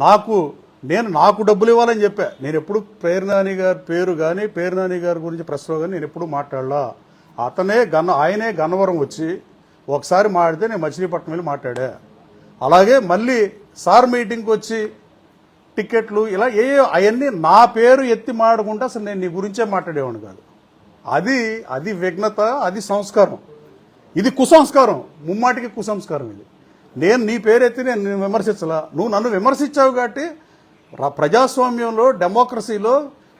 నాకు డబ్బులు ఇవ్వాలని చెప్పా. నేను ఎప్పుడు పేర్నాని గారి పేరు కానీ పేర్నాని గారి గురించి ప్రెస్లో కానీ నేను ఎప్పుడు మాట్లాడలా. ఆయనే గన్నవరం వచ్చి ఒకసారి మాట్లాడితే నేను మచిలీపట్నం వెళ్ళి మాట్లాడా. అలాగే మళ్ళీ సార్ మీటింగ్కి వచ్చి టికెట్లు ఇలా అవన్నీ నా పేరు ఎత్తి మాడకుండా అసలు నేను నీ గురించే మాట్లాడేవాడిని కాదు. అది విఘ్నత, అది సంస్కారం. ఇది కుసంస్కారం, ముమ్మాటికి కుసంస్కారం. ఇది నేను నీ పేరెత్తి నేను విమర్శించలా. నువ్వు నన్ను విమర్శించావు కాబట్టి ప్రజాస్వామ్యంలో డెమోక్రసీలో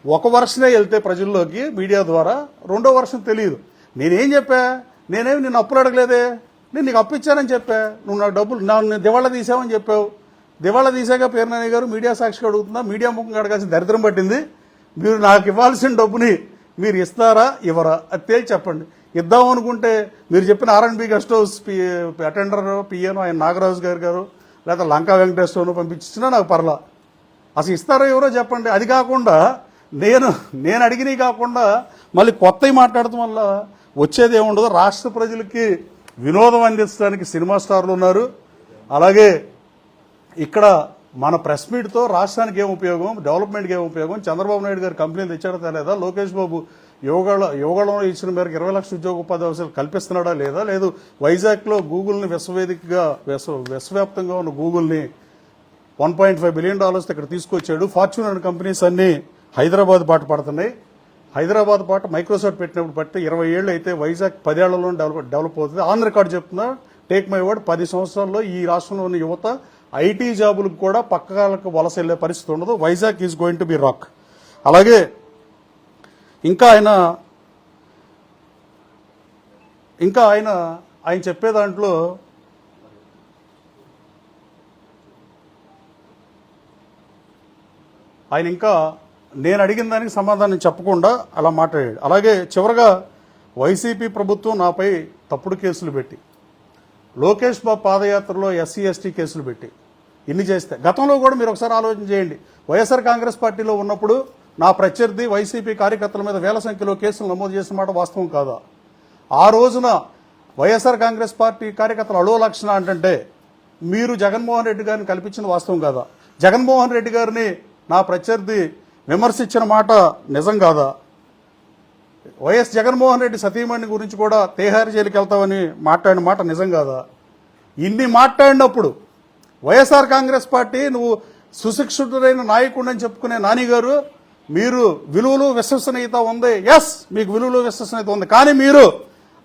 ఒక వర్షనే వెళ్తే ప్రజల్లోకి మీడియా ద్వారా, రెండో వర్షం తెలియదు. నేనేం చెప్పా? నేనేమి నిన్ను అప్పులు అడగలేదే, నేను నీకు అప్పు ఇచ్చానని చెప్పా. నువ్వు నాకు డబ్బులు నేను దివాళా తీసావని చెప్పావు. దివాళా తీసాక పేర్నాని గారు మీడియా సాక్షిగా అడుగుతున్నా, మీడియా ముఖంగా అడగాల్సిన దరిద్రం పట్టింది. మీరు నాకు ఇవ్వాల్సిన డబ్బుని మీరు ఇస్తారా ఇవ్వరా అది తేల్చి చెప్పండి. ఇద్దాం అనుకుంటే మీరు చెప్పిన R&B గెస్ట్ హౌస్ అటెండర్ పిఎను ఆయన నాగరాజు గారు లేదా లంకా వెంకటేశ్వరను పంపించినా నాకు పర్లా. అసలు ఇస్తారో ఎవరో చెప్పండి. అది కాకుండా నేను అడిగినవి కాకుండా మళ్ళీ కొత్తవి మాట్లాడటం వల్ల వచ్చేది ఏముండదు. రాష్ట్ర ప్రజలకి వినోదం అందించడానికి సినిమా స్టార్లు ఉన్నారు. అలాగే ఇక్కడ మన ప్రెస్ మీట్తో రాష్ట్రానికి ఏం ఉపయోగం, డెవలప్మెంట్కి ఏం ఉపయోగం, చంద్రబాబు నాయుడు గారు కంపెనీలు తెచ్చాడో తెలియదా, లోకేష్ బాబు యువగళంలో ఇచ్చిన మేరకు 20 లక్షల ఉద్యోగ ఉపాధి అవకాశాలు కల్పిస్తున్నాడా లేదా, లేదు వైజాగ్లో గూగుల్ని విశ్వవ్యాప్తంగా ఉన్న గూగుల్ని $1.5 బిలియన్ ఇక్కడ తీసుకొచ్చాడు. ఫార్చ్యూన్ అండ్ కంపెనీస్ అన్ని హైదరాబాద్ బాట పడుతున్నాయి. హైదరాబాద్ పాట మైక్రోసాఫ్ట్ పెట్టినప్పుడు పట్టి 20 ఏళ్ళు అయితే వైజాగ్ 10 ఏళ్లలో డెవలప్ అవుతుంది. ఆన్ రికార్డ్ చెప్తున్నా, టేక్ మై వర్డ్, 10 సంవత్సరాల్లో ఈ రాష్ట్రంలోని యువత ఐటీ జాబులకు కూడా పక్కలకు వలస వెళ్లే పరిస్థితి ఉండదు. Vizag is going to be rock. అలాగే ఇంకా ఆయన చెప్పే దాంట్లో ఆయన ఇంకా నేను అడిగిన దానికి సమాధానం చెప్పకుండా అలా మాట్లాడాడు. అలాగే చివరగా వైసీపీ ప్రభుత్వం నాపై తప్పుడు కేసులు పెట్టి, లోకేష్ బాబు పాదయాత్రలో SC ST కేసులు పెట్టి ఇన్ని చేస్తే, గతంలో కూడా మీరు ఒకసారి ఆలోచన చేయండి. వైఎస్ఆర్ కాంగ్రెస్ పార్టీలో ఉన్నప్పుడు నా ప్రత్యర్థి వైసీపీ కార్యకర్తల మీద వేల సంఖ్యలో కేసులు నమోదు చేసిన మాట వాస్తవం కాదా? ఆ రోజున వైఎస్ఆర్ కాంగ్రెస్ పార్టీ కార్యకర్తలు అలో లక్షణ అంటే మీరు జగన్మోహన్ రెడ్డి గారిని కల్పించిన వాస్తవం కాదా? జగన్మోహన్ రెడ్డి గారిని నా ప్రత్యర్థి విమర్శించిన మాట నిజం కాదా? వైఎస్ జగన్మోహన్ రెడ్డి సతీమణి గురించి కూడా తేహారి జైలుకి వెళ్తామని మాట్లాడిన మాట నిజం కాదా? ఇన్ని మాట్లాడినప్పుడు వైఎస్ఆర్ కాంగ్రెస్ పార్టీ, నువ్వు సుశిక్షితుడైన నాయకుడని చెప్పుకునే నాని గారు, మీరు విలువలు విశ్వసనీయత ఉంది, ఎస్ మీకు విలువలు విశ్వసనీయత ఉంది, కానీ మీరు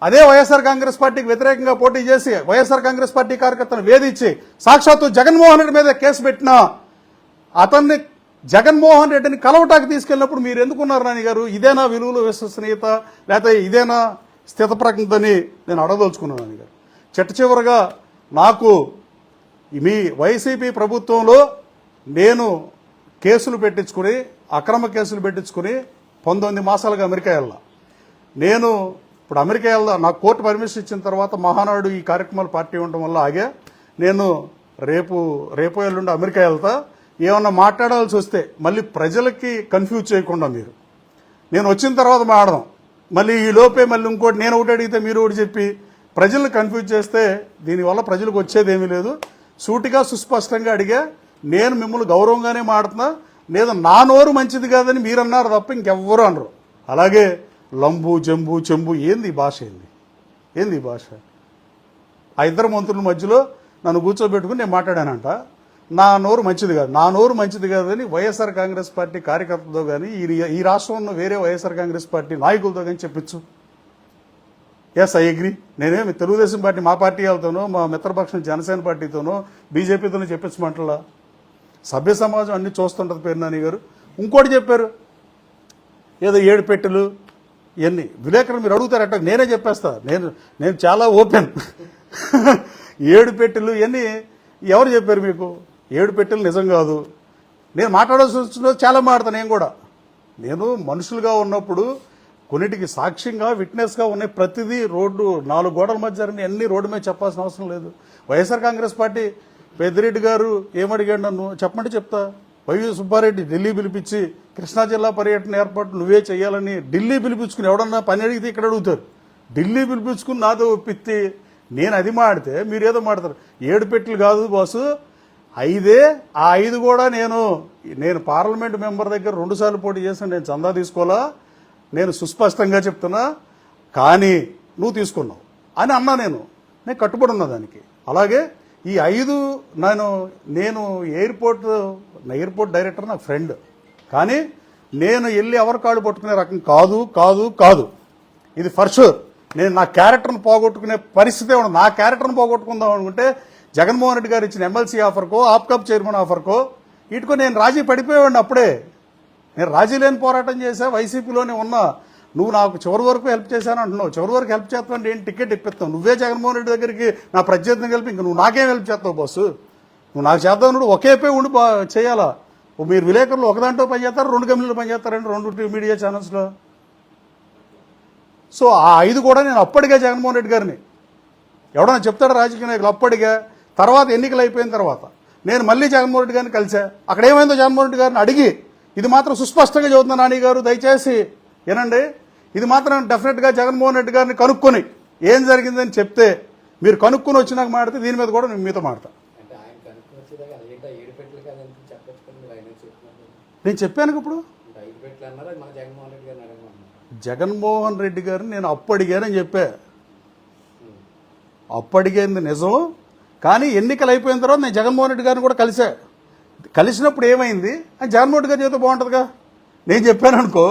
అదే వైఎస్ఆర్ కాంగ్రెస్ పార్టీకి వ్యతిరేకంగా పోటీ చేసి వైఎస్ఆర్ కాంగ్రెస్ పార్టీ కార్యకర్తలను వేధించి సాక్షాత్తు జగన్మోహన్ రెడ్డి మీద కేసు పెట్టినా అతన్ని జగన్మోహన్ రెడ్డిని కలవటానికి తీసుకెళ్ళినప్పుడు మీరు ఎందుకున్నారు నాని గారు? ఇదేనా విలువలు విశ్వసనీయత, లేకపోతే ఇదేనా స్థితప్రజ్ఞతని నేను అడగదలుచుకున్నాను నాని గారు. చివరగా నాకు మీ వైసీపీ ప్రభుత్వంలో నేను కేసులు పెట్టించుకుని, అక్రమ కేసులు పెట్టించుకుని 19 మాసాలుగా అమెరికా వెళ్ళా. నేను ఇప్పుడు అమెరికా వెళ్దా, నాకు కోర్టు పర్మిషన్ ఇచ్చిన తర్వాత మహానాడు ఈ కార్యక్రమాలు పార్టీ ఉండటం వల్ల ఆగా. నేను రేపు ఎల్లుండి అమెరికా వెళ్తా. ఏమన్నా మాట్లాడాల్సి వస్తే మళ్ళీ ప్రజలకి కన్ఫ్యూజ్ చేయకుండా నేను వచ్చిన తర్వాత మాట్లాడదాం. మళ్ళీ ఈ లోపే మళ్ళీ ఇంకోటి నేను ఒకటి అడిగితే మీరు ఒకటి చెప్పి ప్రజలను కన్ఫ్యూజ్ చేస్తే దీనివల్ల ప్రజలకు వచ్చేదేమీ లేదు. సూటిగా సుస్పష్టంగా అడిగా, నేను మిమ్మల్ని గౌరవంగానే మాడుతున్నా, లేదా నా నోరు మంచిది కాదని మీరు అన్నారు తప్ప ఇంకెవ్వరూ అనరు. అలాగే లంబు జంబు చెంబు ఏంది ఈ భాష? ఏంది ఈ భాష? ఆ ఇద్దరు మంత్రుల మధ్యలో నన్ను కూర్చోబెట్టుకుని నేను మాట్లాడానంట. నా నోరు మంచిది కాదు, నా నోరు మంచిది కాదని వైఎస్ఆర్ కాంగ్రెస్ పార్టీ కార్యకర్తలతో కానీ ఈ రాష్ట్రంలో వేరే వైఎస్ఆర్ కాంగ్రెస్ పార్టీ నాయకులతో కానీ చెప్పించు. Yes, I agree. నేనేమి తెలుగుదేశం పార్టీ మా పార్టీ వాళ్ళతోనో, మా మిత్రపక్షం జనసేన పార్టీతోనో, బీజేపీతోనో చెప్పించమంటలా. సభ్య సమాజం అన్ని చూస్తుంటుంది పేర్నాని గారు. ఇంకోటి చెప్పారు, ఏదో 7 పెట్టెలు ఇవన్నీ. విలేకరులు మీరు అడుగుతారట, నేనే చెప్పేస్తా. నేను చాలా ఓపెన్. 7 పెట్టెలు ఇవన్నీ ఎవరు చెప్పారు మీకు? 7 పెట్టెలు నిజం కాదు. నేను మాట్లాడాల్సి వచ్చిన చాలా మాట్లాడతాను. నేను మనుషులుగా ఉన్నప్పుడు కొన్నిటికి సాక్ష్యంగా విట్నెస్గా ఉన్నాయి. ప్రతిదీ రోడ్డు 4 గోడల మధ్య జరిగిన అన్ని రోడ్డు మీద చెప్పాల్సిన అవసరం లేదు. వైఎస్ఆర్ కాంగ్రెస్ పార్టీ పెద్దిరెడ్డి గారు ఏమడిగాడు నన్ను చెప్పమంటే చెప్తా. వైవి సుబ్బారెడ్డి ఢిల్లీ పిలిపించి కృష్ణా జిల్లా పర్యటన ఏర్పాటు నువ్వే చేయాలని ఢిల్లీ పిలిపించుకుని, ఎవడన్నా పని అడిగితే ఇక్కడ అడుగుతారు, ఢిల్లీ పిలిపించుకుని నాతో ఒప్పిస్తే నేను అది మాడితే మీరేదో మాడతారు. 7 పెట్టెలు కాదు బాసు, 5 ఆ 5 కూడా నేను పార్లమెంట్ మెంబర్ దగ్గర 2 సార్లు పోటీ చేశాను. నేను చందా తీసుకోవాలా, నేను సుస్పష్టంగా చెప్తున్నా. కానీ నువ్వు తీసుకున్నావు అని అన్నా. నేను కట్టుబడి ఉన్నా దానికి. అలాగే ఈ 5 నేను ఎయిర్పోర్ట్ డైరెక్టర్ నాకు ఫ్రెండ్, కానీ నేను వెళ్ళి ఎవరి కాళ్ళు పట్టుకునే రకం కాదు. ఇది ఫర్ షూర్. నేను నా క్యారెక్టర్ను పోగొట్టుకునే పరిస్థితే ఉండదు. నా క్యారెక్టర్ను పోగొట్టుకుందాం అనుకుంటే జగన్మోహన్ రెడ్డి గారు ఇచ్చిన ఎమ్మెల్సీ ఆఫర్కో, ఆప్కాబ్ చైర్మన్ ఆఫర్కో వీటికో నేను రాజీ పడిపోయేవాడిని. అప్పుడే నేను రాజీ లేని పోరాటం చేశా. వైసీపీలోనే ఉన్నా. నువ్వు నాకు చివరి వరకు హెల్ప్ చేశాను అంటున్నావు. చివరి వరకు హెల్ప్ చేస్తావు నేను టికెట్ ఇప్పిస్తావు. నువ్వే జగన్మోహన్ రెడ్డి దగ్గరికి నా ప్రత్యర్థిని కలిపి ఇంక నువ్వు నాకేం హెల్ప్ చేస్తావు బాసు? నువ్వు నాకు చేద్దావు. నువ్వు ఒకేపై ఉండి చేయాలా? మీరు విలేకరులు ఒక దాంట్లో పనిచేస్తారు, 2 కంపెనీలు పనిచేస్తారండి, 2 మీడియా ఛానల్స్లో. సో ఆ 5 కూడా నేను అప్పటికే జగన్మోహన్ రెడ్డి గారిని ఎవడన్నా చెప్తాడు రాజకీయ నాయకులు అప్పటికే. తర్వాత ఎన్నికలు అయిపోయిన తర్వాత నేను మళ్ళీ జగన్మోహన్ రెడ్డి గారిని కలిసా. అక్కడ ఏమైందో జగన్మోహన్ రెడ్డి గారిని అడిగి, ఇది మాత్రం సుస్పష్టంగా చదువుతున్నా నాని గారు, దయచేసి ఏనండి, ఇది మాత్రం డెఫినెట్గా జగన్మోహన్ రెడ్డి గారిని కనుక్కొని ఏం జరిగిందని చెప్తే, మీరు కనుక్కొని వచ్చినాక మాడితే దీని మీద కూడా నేను మీతో మాడతా. నేను చెప్పాను ఇప్పుడు జగన్మోహన్ రెడ్డి గారిని నేను అప్పడిగానని చెప్పా. అప్పడిగేంది నిజం. కానీ ఎన్నికలు అయిపోయిన తర్వాత నేను జగన్మోహన్ రెడ్డి గారిని కూడా కలిసినప్పుడు ఏమైంది అని జగన్మోహన్ రెడ్డి గారు చెబితే బాగుంటుందిగా. నేను చెప్పాను అనుకో,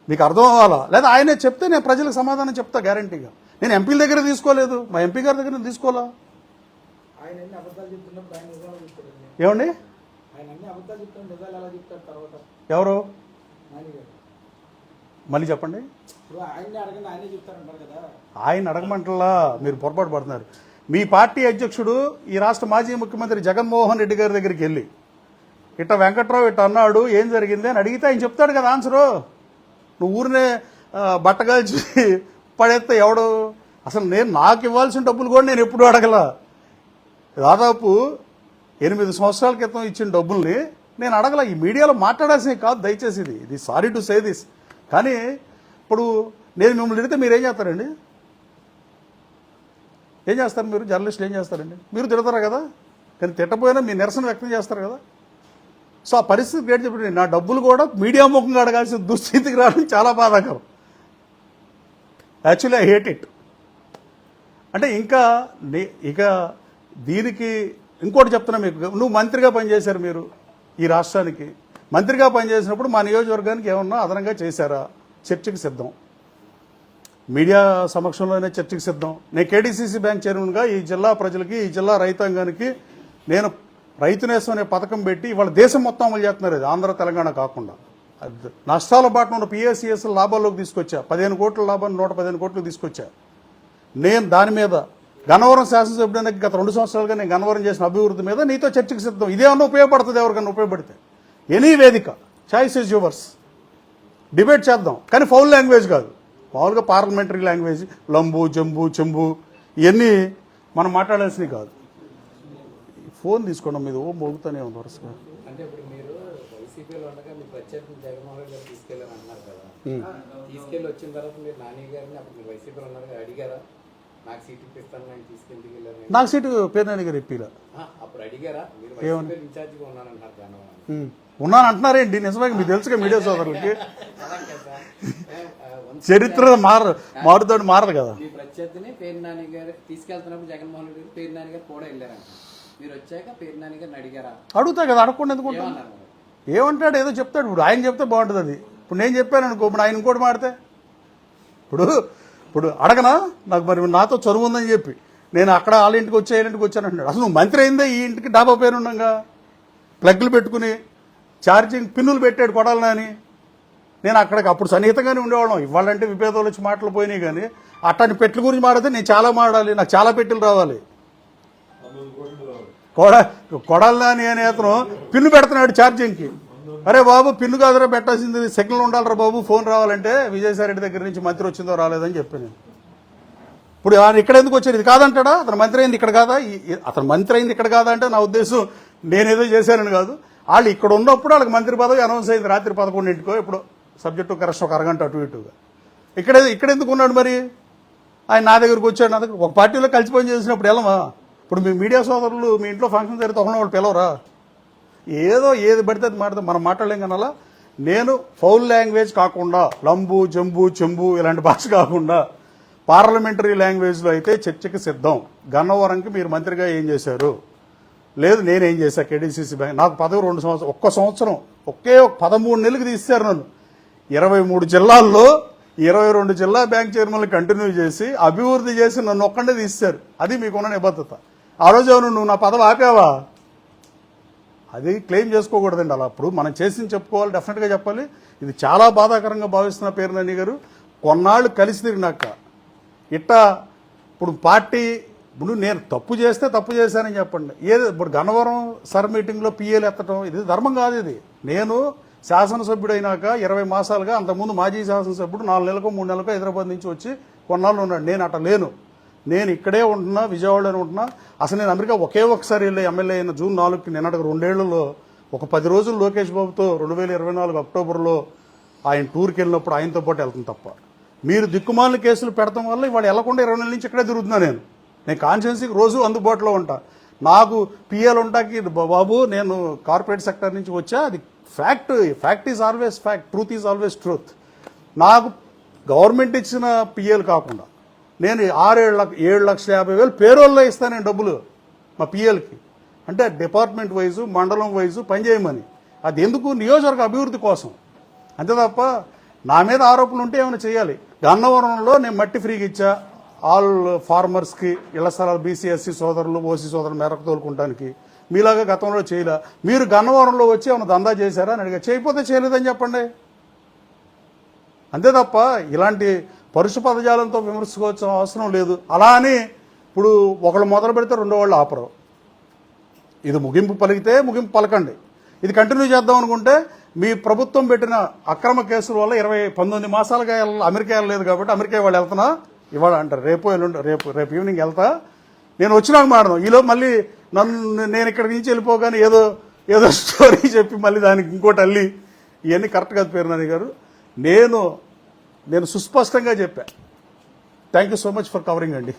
మీకు అర్థం అవ్వాలా? లేదా ఆయనే చెప్తే నేను ప్రజలకు సమాధానం చెప్తా గ్యారంటీగా. నేను ఎంపీల దగ్గర తీసుకోలేదు, మా ఎంపీ గారి దగ్గర నేను తీసుకోవాలా? ఏమండి ఎవరు? మళ్ళీ చెప్పండి. ఆయన అడగమంటలా, మీరు పొరపాటు పడుతున్నారు. మీ పార్టీ అధ్యక్షుడు ఈ రాష్ట్ర మాజీ ముఖ్యమంత్రి జగన్మోహన్ రెడ్డి గారి దగ్గరికి వెళ్ళి ఇట్ట వెంకట్రావు ఇట్ట అన్నాడు, ఏం జరిగింది అని అడిగితే ఆయన చెప్తాడు కదా ఆన్సరు. నువ్వు ఊరినే బట్టగాల్చి పడేస్తే ఎవడు? అసలు నాకు ఇవ్వాల్సిన డబ్బులు కూడా నేను ఎప్పుడూ అడగల. దాదాపు 8 సంవత్సరాల క్రితం ఇచ్చిన డబ్బుల్ని నేను అడగల. ఈ మీడియాలో మాట్లాడాల్సినవి కాదు దయచేసి. ఇది సారీ టు సే దిస్. కానీ ఇప్పుడు నేను మిమ్మల్ని అడిగితే మీరు ఏం చేస్తారండి? ఏం చేస్తారు మీరు? జర్నలిస్టులు ఏం చేస్తారండి? మీరు తిడతారా కదా, కానీ తిట్టపోయినా మీ నిరసన వ్యక్తం చేస్తారు కదా. సో ఆ పరిస్థితి గ్రేట్ చెప్పండి. నా డబ్బులు కూడా మీడియా ముఖంగా అడగాల్సిన దుస్థితికి రావడం చాలా బాధాకరం. Actually I hate it. అంటే ఇక దీనికి ఇంకోటి చెప్తున్నా మీకు. నువ్వు మంత్రిగా పనిచేశారు మీరు ఈ రాష్ట్రానికి. మంత్రిగా పనిచేసినప్పుడు మా నియోజకవర్గానికి ఏమన్నా అదనంగా చేశారా? చర్చకి సిద్ధం. మీడియా సమక్షంలోనే చర్చకి సిద్ధం. నేను కేడీసీసీ బ్యాంక్ చైర్మన్గా ఈ జిల్లా ప్రజలకి, ఈ జిల్లా రైతాంగానికి నేను రైతు నేస్తం అనే పథకం పెట్టి ఇవాళ దేశం మొత్తం అమలు చేస్తున్నారు. ఇది ఆంధ్ర తెలంగాణ కాకుండా. నష్టాల బాటన ఉన్న పిఎస్సిఎస్ లాభాల్లోకి తీసుకొచ్చా. 15 కోట్ల లాభాన్ని 115 కోట్లకు తీసుకొచ్చా. నేను దాని మీద గన్నవరం శాసనసభ్యునికి గత 2 సంవత్సరాలుగా నేను గన్నవరం చేసిన అభివృద్ధి మీద నీతో చర్చకు సిద్ధం. ఇదేమన్నా ఉపయోగపడుతుంది ఎవరికన్నా? ఉపయోగపడితే ఎనీ వేదిక, చాయిస్ ఇస్ యువర్స్, డిబేట్ చేద్దాం. కానీ ఫౌల్ లాంగ్వేజ్ కాదు, మామూలుగా పార్లమెంటరీ లాంగ్వేజ్, లంబు జంబు చెంబు ఇవన్నీ మనం మాట్లాడాల్సినవి కాదు. ఫోన్ తీసుకోవడం మీద మోగుతూనే ఉంది వరుసగా. అంటే ఇప్పుడు మీరు వైసీపీలో ఉండగా మీ ప్రత్యర్థి జగన్మోహన్ రెడ్డి గారు తీసుకెళ్ళాను అన్నారు కదా. తీసుకెళ్ళి వచ్చిన తర్వాత మీరు నాని గారిని అప్పుడు మీరు వైసీపీలో ఉన్నారుగా అడిగారా? నాకు సీట్ ఇప్పిస్తాను, నేను తీసుకెళ్ళి వెళ్ళారు. నాకు సీటు పేరునాని గారు ఇప్పిలా. అప్పుడు అడిగారా? మీరు వైసీపీ ఇన్ఛార్జిగా ఉన్నానంటారు జగన్మోహన్. ఉన్నాను అంటున్నారేంటి? నిజమే, మీకు తెలుసుగా మీడియా సోదరులకి. చరిత్ర మారుతాడు మారదు కదా. మీ ప్రత్యర్థిని పేరునాని గారు తీసుకెళ్తున్నప్పుడు జగన్మోహన్ రెడ్డి పేరునాని గారు కూడా వెళ్ళారంట. మీరు వచ్చాక పేరునాని గారిని అడిగారా? అడుగుతా కదా, అడగకుండా ఎందుకుంటాను? ఏమంటాడు? ఏదో చెప్తాడు. ఇప్పుడు ఆయన చెప్తే బాగుంటుంది అది. ఇప్పుడు నేను చెప్పాను అనుకో, ఇప్పుడు ఆయన ఇంకోటి మాడితే ఇప్పుడు అడగనా? నాకు మరి నాతో చదువు ఉందని చెప్పి నేను అక్కడ వాళ్ళ ఇంటికి వచ్చే ఇంటికి వచ్చాను అంటున్నాడు. అసలు నువ్వు మంత్రి అయిందే ఈ ఇంటికి డాబా పేరు ఉండగా ప్లగ్లు పెట్టుకుని ఛార్జింగ్ పిన్నులు పెట్టాడు కొడాలని అని. నేను అక్కడికి అప్పుడు సన్నిహితంగానే ఉండేవాళ్ళం. ఇవాళంటే విభేదాలు వచ్చి మాటలు పోయినాయి. కానీ అట్లాంటి పెట్టెల గురించి మాడితే నేను చాలా మాడాలి, నాకు చాలా పెట్టెలు రావాలి. కొడాలని అనే అతను పిన్ను పెడుతున్నాడు ఛార్జింగ్కి. అరే బాబు, పిన్ను కాదురా పెట్టాల్సింది, సిగ్నల్ ఉండాలరా బాబు, ఫోన్ రావాలంటే విజయసాయి రెడ్డి దగ్గర నుంచి మంత్రి వచ్చిందో రాలేదని చెప్పాను. ఇప్పుడు ఆయన ఇక్కడ ఎందుకు వచ్చారు? ఇది కాదంటాడా? అతను మంత్రి అయింది ఇక్కడ కాదా? అతను మంత్రి అయింది ఇక్కడ కాదా అంటే నా ఉద్దేశం నేనేదో చేశానని కాదు. వాళ్ళు ఇక్కడ ఉన్నప్పుడు వాళ్ళకి మంత్రి పదవి అనౌన్స్ అయింది రాత్రి 11ంటికో. ఇప్పుడు సబ్జెక్టు కరెక్ట్ ఒక అరగంట అటు ఇటుగా. ఇక్కడ ఎందుకు ఉన్నాడు మరి? ఆయన నా దగ్గరకు వచ్చాడు. నా దగ్గర ఒక పార్టీలో కలిసి పని చేసినప్పుడు వెళ్ళమా? ఇప్పుడు మీ మీడియా సోదరులు మీ ఇంట్లో ఫంక్షన్ జరిగితే ఒకరిని వాళ్ళు పిలవరా? ఏదో ఏది పడితే అది మాట్లాడితే మనం మాట్లాడలేం కనాలా. నేను ఫౌల్ లాంగ్వేజ్ కాకుండా లంబు జంబు చెంబు ఇలాంటి భాష కాకుండా పార్లమెంటరీ లాంగ్వేజ్లో అయితే చర్చకి సిద్ధం. గన్నవరంకి మీరు మంత్రిగా ఏం చేశారు? లేదు నేనేం చేశా కేడీసీసీ బ్యాంక్, నాకు పదవి 2 సంవత్సరం, ఒక్క సంవత్సరం ఒకే 13 నెలలకు తీశారు నన్ను. 23 జిల్లాల్లో 22 జిల్లా బ్యాంక్ చైర్మన్లు కంటిన్యూ చేసి అభివృద్ధి చేసి నన్ను ఒక్కడే తీశారు. అది మీకున్న నిబద్ధత. ఆ రోజు ఏమన్నా నువ్వు నా పదవి ఆపావా? అది క్లెయిమ్ చేసుకోకూడదండి. అలా ఇప్పుడు మనం చేసింది చెప్పుకోవాలి, డెఫినెట్గా చెప్పాలి. ఇది చాలా బాధాకరంగా భావిస్తున్న పేరునని గారు. కొన్నాళ్ళు కలిసి తిరిగినాక ఇట్టా ఇప్పుడు పార్టీ ఇప్పుడు నేను తప్పు చేస్తే తప్పు చేశానని చెప్పండి. ఏది ఇప్పుడు గన్నవరం సర్ మీటింగ్లో పిఏలు ఎత్తడం ఇది ధర్మం కాదు. ఇది నేను శాసనసభ్యుడైనాక 20 మాసాలుగా, అంతకుముందు మాజీ శాసనసభ్యుడు 4 నెలలకు 3 నెలలకు హైదరాబాద్ నుంచి వచ్చి కొన్నాళ్ళు ఉన్నాడు. నేను అట్లా లేను. నేను ఇక్కడే ఉంటున్నా, విజయవాడలోనే ఉంటున్నా. అసలు నేను అమెరికా ఒకే ఒకసారి వెళ్ళి ఎమ్మెల్యే అయిన జూన్ 4కి నిన్నటికి 2 ఏళ్లలో ఒక 10 రోజులు లోకేష్ బాబుతో 2024 అక్టోబర్లో ఆయన టూర్కి వెళ్ళినప్పుడు ఆయనతో పాటు వెళ్తాను తప్ప. మీరు దిక్కుమాలిన కేసులు పెడతాం వల్ల ఇవాళ వెళ్లకుండా 20 నెలల నుంచి ఇక్కడే తిరుగుతున్నా. నేను కాన్స్టిట్యున్సీకి రోజు అందుబాటులో ఉంటా. నాకు పిఎల్ ఉంటాకి బాబు నేను కార్పొరేట్ సెక్టర్ నుంచి వచ్చా, అది fact. Fact is always fact, truth is always truth. నాకు గవర్నమెంట్ ఇచ్చిన పిఎల్ కాకుండా నేను 7,50,000 పేరోల్లో ఇస్తాను నేను డబ్బులు మా పిఎల్కి. అంటే డిపార్ట్మెంట్ వైజు మండలం వైజు పనిచేయమని. అది ఎందుకు? నియోజకవర్గ అభివృద్ధి కోసం. అంతే తప్ప నా మీద ఆరోపణలు ఉంటే ఏమైనా చేయాలి. గన్నవరంలో నేను మట్టి ఫ్రీగా ఇచ్చా ఆల్ ఫార్మర్స్కి, ఇళ్ల స్థలాలు బీసీఎస్సీ సోదరులు ఓసీ సోదరులు మేరకు తోలుకుంటానికి. మీలాగా గతంలో చేయలే. మీరు గన్నవరంలో వచ్చి ఏమైనా దందా చేశారా అని అడిగా. చేయకపోతే చేయలేదని చెప్పండి. అంతే తప్ప ఇలాంటి పరుష పదజాలంతో విమర్శించుకోవాల్సిన అవసరం లేదు. అలా అని ఇప్పుడు ఒకళ్ళు మొదలు పెడితే రెండో వాళ్ళు ఆపరు. ఇది ముగింపు పలికితే ముగింపు పలకండి. ఇది కంటిన్యూ చేద్దాం అనుకుంటే మీ ప్రభుత్వం పెట్టిన అక్రమ కేసుల వల్ల 19 మాసాలుగా అమెరికా వెళ్ళలేదు కాబట్టి అమెరికా వాళ్ళు వెళ్తున్నా ఇవాళ అంటారు, రేపు ఎల్లుండి రేపు ఈవినింగ్ వెళ్తా, నేను వచ్చినాక మాడదాం. ఈలో మళ్ళీ నేను ఇక్కడి నుంచి వెళ్ళిపోగానే ఏదో స్టోరీ చెప్పి మళ్ళీ దానికి ఇంకోటి అల్లి ఇవన్నీ కరెక్ట్ కాదు పేరునాని గారు. నేను సుస్పష్టంగా చెప్పా. Thank you so much for covering అండి.